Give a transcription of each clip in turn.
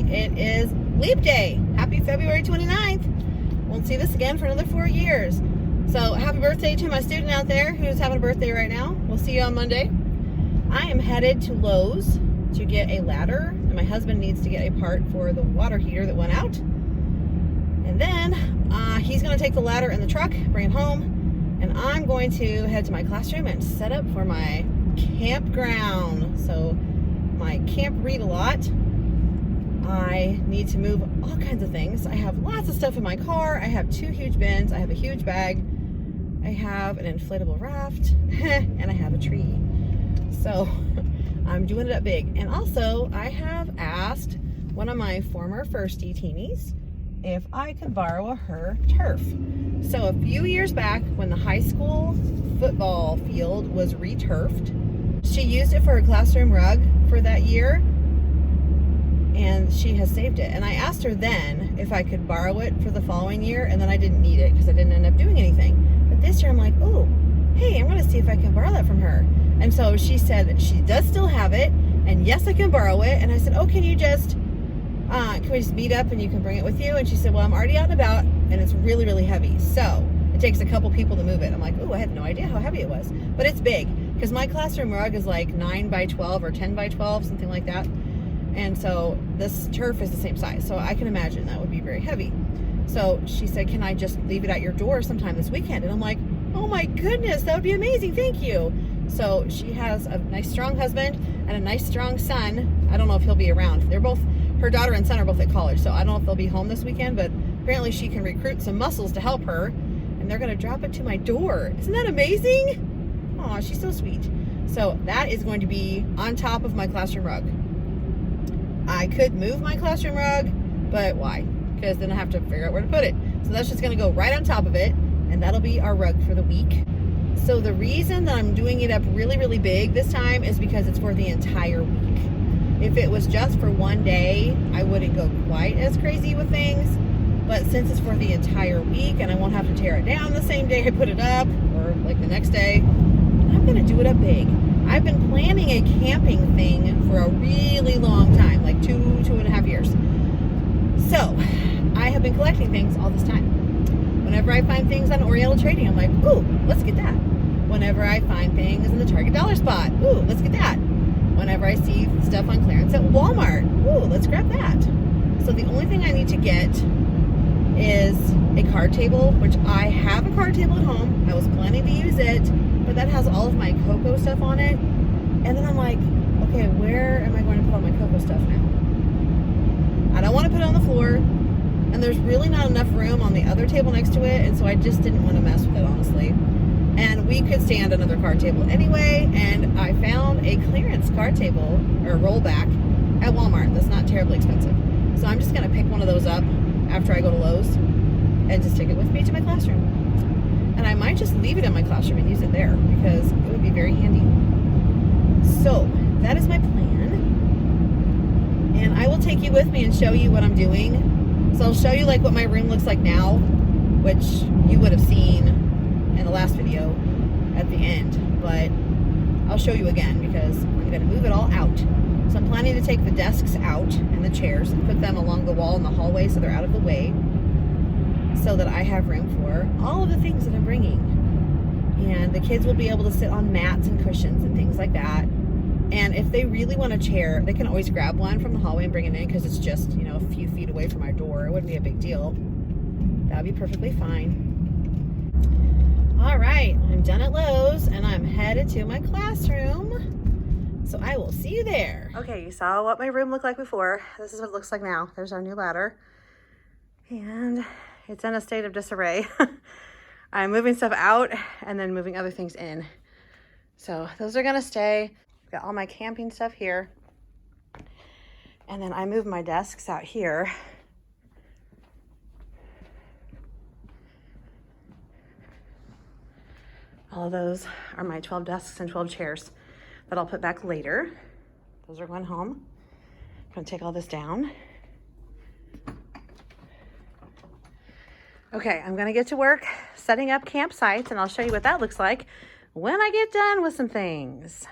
It is Leap Day. Happy February 29th. Won't see this again for another 4 years. So happy birthday to my student out there who's having a birthday right now. We'll see you on Monday. I am headed to Lowe's to get a ladder, and my husband needs to get a part for the water heater that went out. And then he's going to take the ladder in the truck, bring it home, and I'm going to head to my classroom and set up for my campground. So my camp read-a-lot. I need to move all kinds of things. I have lots of stuff in my car. I have 2 huge bins. I have a huge bag. I have an inflatable raft and I have a tree. So I'm doing it up big. And also I have asked one of my former firstie teenies if I could borrow her turf. So a few years back when the high school football field was re-turfed, she used it for her classroom rug for that year. And she has saved it. And I asked her then if I could borrow it for the following year, and then I didn't need it because I didn't end up doing anything. But this year I'm like, oh, hey, I'm gonna see if I can borrow that from her. And so she said that she does still have it, and yes, I can borrow it. And I said, oh, can we just meet up and you can bring it with you? And she said, well, I'm already out and about, and it's really, really heavy. So it takes a couple people to move it. I'm like, oh, I had no idea how heavy it was. But it's big, because my classroom rug is like 9 by 12 or 10 by 12, something like that. And so this turf is the same size. So I can imagine that would be very heavy. So she said, can I just leave it at your door sometime this weekend? And I'm like, oh my goodness, that would be amazing. Thank you. So she has a nice strong husband and a nice strong son. I don't know if he'll be around. Her daughter and son are both at college. So I don't know if they'll be home this weekend, but apparently she can recruit some muscles to help her. And they're gonna drop it to my door. Isn't that amazing? Aw, she's so sweet. So that is going to be on top of my classroom rug. I could move my classroom rug, but why? Because then I have to figure out where to put it. So that's just gonna go right on top of it, and that'll be our rug for the week. So the reason that I'm doing it up really, really big this time is because it's for the entire week. If it was just for one day, I wouldn't go quite as crazy with things. But since it's for the entire week and I won't have to tear it down the same day I put it up, or like the next day, I'm gonna do it up big. I've been planning a camping thing for a really long time, like 2.5 years. So I have been collecting things all this time. Whenever I find things on Oriental trading, I'm like, ooh, let's get that. Whenever I find things in the Target dollar spot, ooh, let's get that. Whenever I see stuff on clearance at Walmart, ooh, let's grab that. So the only thing I need to get is a card table, which I have a card table at home. I was planning to use it, but that has all of my cocoa stuff on it. And then I'm like, okay, where am I going to put all my cocoa stuff now? I don't want to put it on the floor, and there's really not enough room on the other table next to it, and so I just didn't want to mess with it, honestly. And we could stand another card table anyway, and I found a clearance card table, or rollback, at Walmart that's not terribly expensive. So I'm just going to pick one of those up after I go to Lowe's and just take it with me to my classroom. And I might just leave it in my classroom and use it there because it would be very handy. So that is my plan. And I will take you with me and show you what I'm doing. So I'll show you like what my room looks like now, which you would have seen in the last video at the end. But I'll show you again because I'm going to move it all out. So I'm planning to take the desks out and the chairs and put them along the wall in the hallway so they're out of the way, so that I have room for all of the things that I'm bringing. And the kids will be able to sit on mats and cushions and things like that. And if they really want a chair, they can always grab one from the hallway and bring it in because it's just, you know, a few feet away from our door. It wouldn't be a big deal. That would be perfectly fine. All right, I'm done at Lowe's and I'm headed to my classroom. So I will see you there. Okay, you saw what my room looked like before. This is what it looks like now. There's our new ladder. And it's in a state of disarray. I'm moving stuff out and then moving other things in. So those are gonna stay. Got all my camping stuff here. And then I moved my desks out here. All of those are my 12 desks and 12 chairs that I'll put back later. Those are going home. I'm gonna take all this down. Okay, I'm gonna get to work setting up campsites and I'll show you what that looks like when I get done with some things.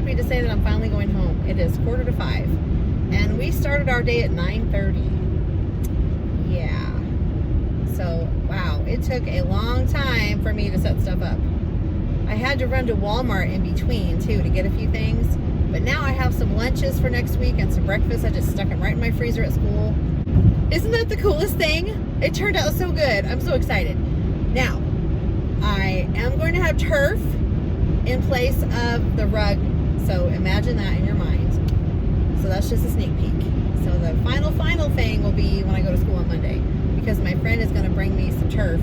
To say that I'm finally going home. It is 4:45 and we started our day at 9:30. Yeah, so wow, it took a long time for me to set stuff up. I had to run to Walmart in between too to get a few things, but now I have some lunches for next week and some breakfast. I just stuck them right in my freezer at school. Isn't that the coolest thing? It turned out so good. I'm so excited. Now I am going to have turf in place of the rug. So imagine that in your mind. So that's just a sneak peek. So the final thing will be when I go to school on Monday, because my friend is going to bring me some turf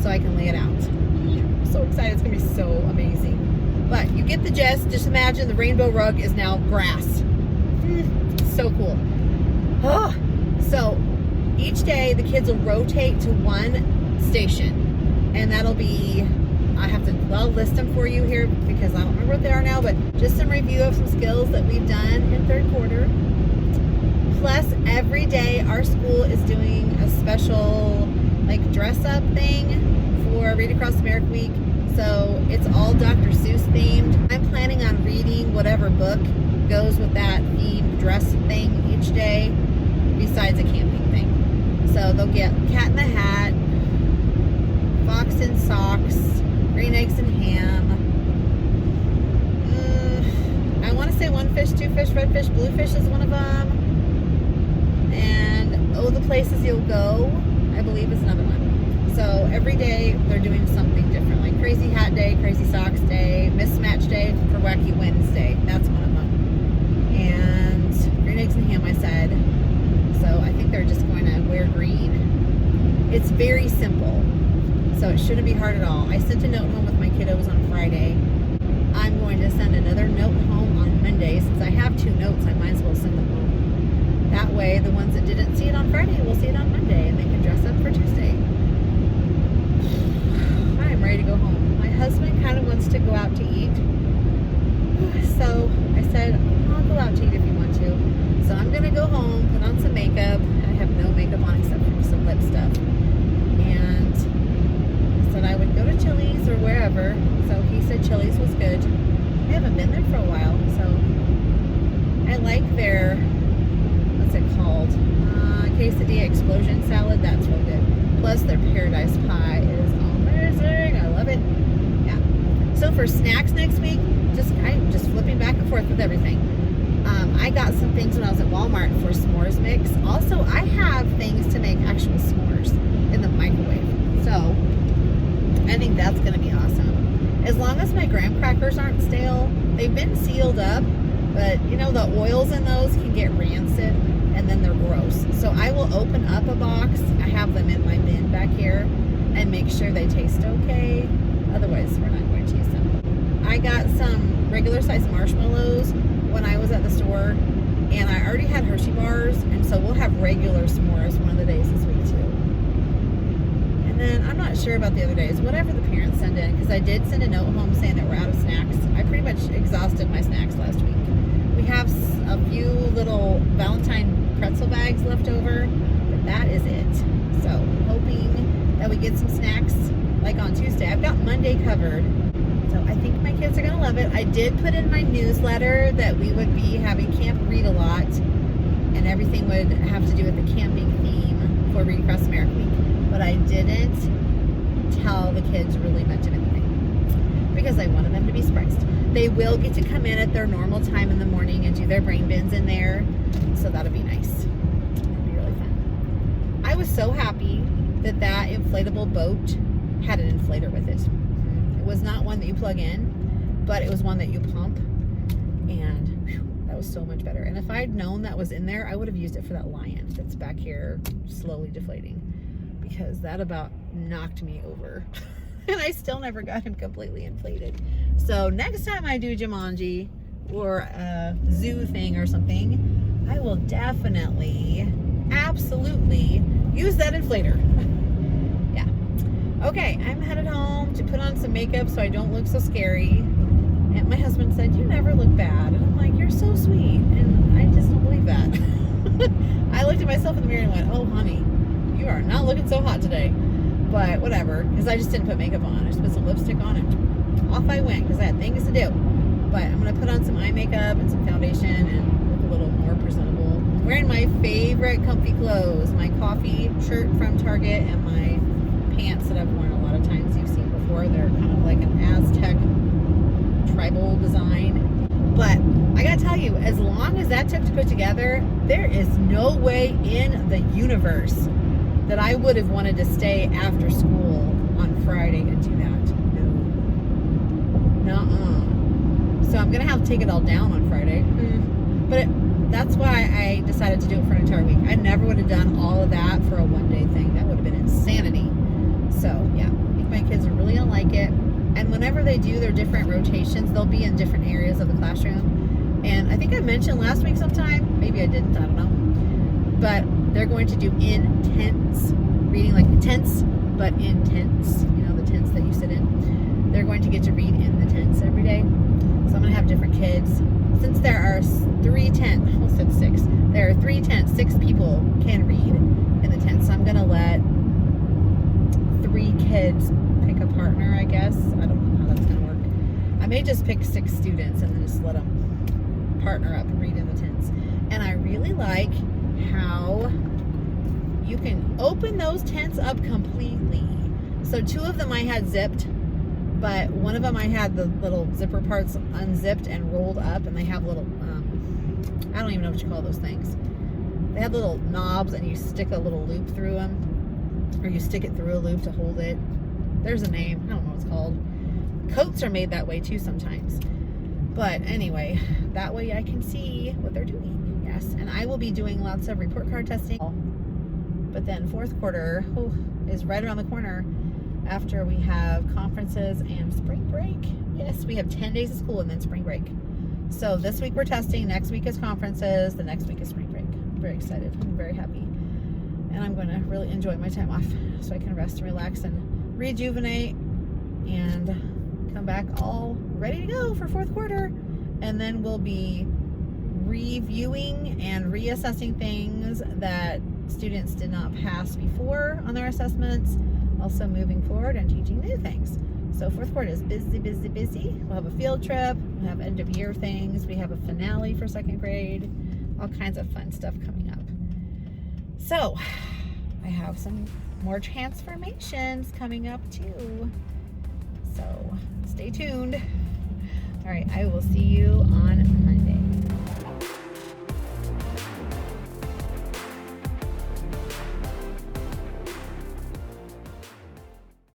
so I can lay it out. I'm so excited. It's going to be so amazing. But you get the gist. Just imagine the rainbow rug is now grass. So cool. Oh. So each day the kids will rotate to one station, and that'll be, I'll list them for you here because I don't remember what they are now, but just some review of some skills that we've done in third quarter. Plus, every day our school is doing a special like dress up thing for Read Across America Week. So it's all Dr. Seuss themed. I'm planning on reading whatever book goes with that themed dress thing each day, besides a camping thing. So they'll get Cat in the Hat, Fox in Socks, green eggs and ham. I want to say one fish, two fish, red fish, blue fish is one of them. And oh, the places you'll go, I believe is another one. So every day they're doing something different, like Crazy Hat Day, Crazy Socks Day, Mismatch Day for Wacky Wednesday. That's one of them. And green eggs and ham, I said. So I think they're just going to wear green. It's very simple. So it shouldn't be hard at all. I sent a note home with my kiddos on Friday. I'm going to send another note home on Monday. Since I have 2 notes, I might as well send them home. That way, the ones that didn't see it on Friday will see it on Monday, and they can dress up for Tuesday. I'm ready to go home. My husband kind of wants to go out to eat. So I said, I'll go out to eat if you want to. So I'm going to go home, put on some makeup. I have no makeup on except for some lip stuff. And said I would go to Chili's or wherever. So he said Chili's was good. I haven't been there for a while, so I like their, what's it called? Quesadilla explosion salad. That's real good. Plus their paradise pie is amazing. I love it. Yeah. So for snacks next week, I'm just flipping back and forth with everything. I got some things when I was at Walmart for s'mores mix. Also, I have things to make actual s'mores in the microwave. So I think that's going to be awesome. As long as my graham crackers aren't stale. They've been sealed up, but you know, the oils in those can get rancid and then they're gross. So I will open up a box. I have them in my bin back here and make sure they taste okay. Otherwise, we're not going to use them. I got some regular size marshmallows when I was at the store, and I already had Hershey bars, and so we'll have regular s'mores one of the days this week too. And then I'm not sure about the other days, whatever the parents send in, because I did send a note home saying that we're out of snacks. I pretty much exhausted my snacks last week. We have a few little Valentine pretzel bags left over, but that is it. So hoping that we get some snacks like on Tuesday. I've got Monday covered. So I think my kids are going to love it. I did put in my newsletter that we would be having Camp Read a Lot, and everything would have to do with the camping theme for Read Across America Week. But I didn't tell the kids really much of anything because I wanted them to be surprised. They will get to come in at their normal time in the morning and do their brain bins in there. So that'll be nice. It'll be really fun. I was so happy that inflatable boat had an inflator with it. It was not one that you plug in, but it was one that you pump, and whew, that was so much better. And if I'd known that was in there, I would have used it for that lion that's back here slowly deflating, because that about knocked me over. And I still never got him completely inflated. So next time I do Jumanji or a zoo thing or something, I will definitely, absolutely use that inflator. Yeah. Okay, I'm headed home to put on some makeup so I don't look so scary. And my husband said, "You never look bad." And I'm like, "You're so sweet." And I just don't believe that. I looked at myself in the mirror and went, "Oh, honey, you are not looking so hot today." But whatever, because I just didn't put makeup on. I just put some lipstick on and off I went because I had things to do. But I'm going to put on some eye makeup and some foundation and look a little more presentable. I'm wearing my favorite comfy clothes, my coffee shirt from Target and my pants that I've worn a lot of times you've seen before. They're kind of like an Aztec tribal design. But I gotta tell you, as long as that took to put together, there is no way in the universe that I would have wanted to stay after school on Friday and do that. No. Nuh-uh. So I'm gonna have to take it all down on Friday. But that's why I decided to do it for an entire week. I never would have done all of that for a one-day thing. That would have been insanity. So yeah, I think my kids are really gonna like it. And whenever they do their different rotations, they'll be in different areas of the classroom. And I think I mentioned last week sometime, maybe I didn't, I don't know. But they're going to do intense reading, like tents, but in tents. You know, the tents that you sit in. They're going to get to read in the tents every day. So I'm going to have different kids. Since there are 3 tents, I almost said 6. There are 3 tents, 6 people can read in the tent. So I'm going to let 3 kids pick a partner, I guess. I don't know how that's going to work. I may just pick 6 students and then just let them partner up and read in the tents. And I really like how you can open those tents up completely. So 2 of them I had zipped, but one of them I had the little zipper parts unzipped and rolled up, and they have little, I don't even know what you call those things. They have little knobs, and you stick a little loop through them, or you stick it through a loop to hold it. There's a name, I don't know what it's called. Coats are made that way too sometimes. But anyway, that way I can see what they're doing. Yes, and I will be doing lots of report card testing. But then 4th quarter is right around the corner after we have conferences and spring break. Yes, we have 10 days of school and then spring break. So this week we're testing, next week is conferences, the next week is spring break. I'm very excited, I'm very happy. And I'm going to really enjoy my time off so I can rest and relax and rejuvenate and come back all ready to go for 4th quarter. And then we'll be reviewing and reassessing things that students did not pass before on their assessments, also moving forward and teaching new things. So fourth quarter is busy, busy, busy. We'll have a field trip, we'll have end of year things, we have a finale for second grade, all kinds of fun stuff coming up. So I have some more transformations coming up too. So stay tuned. All right, I will see you on Monday.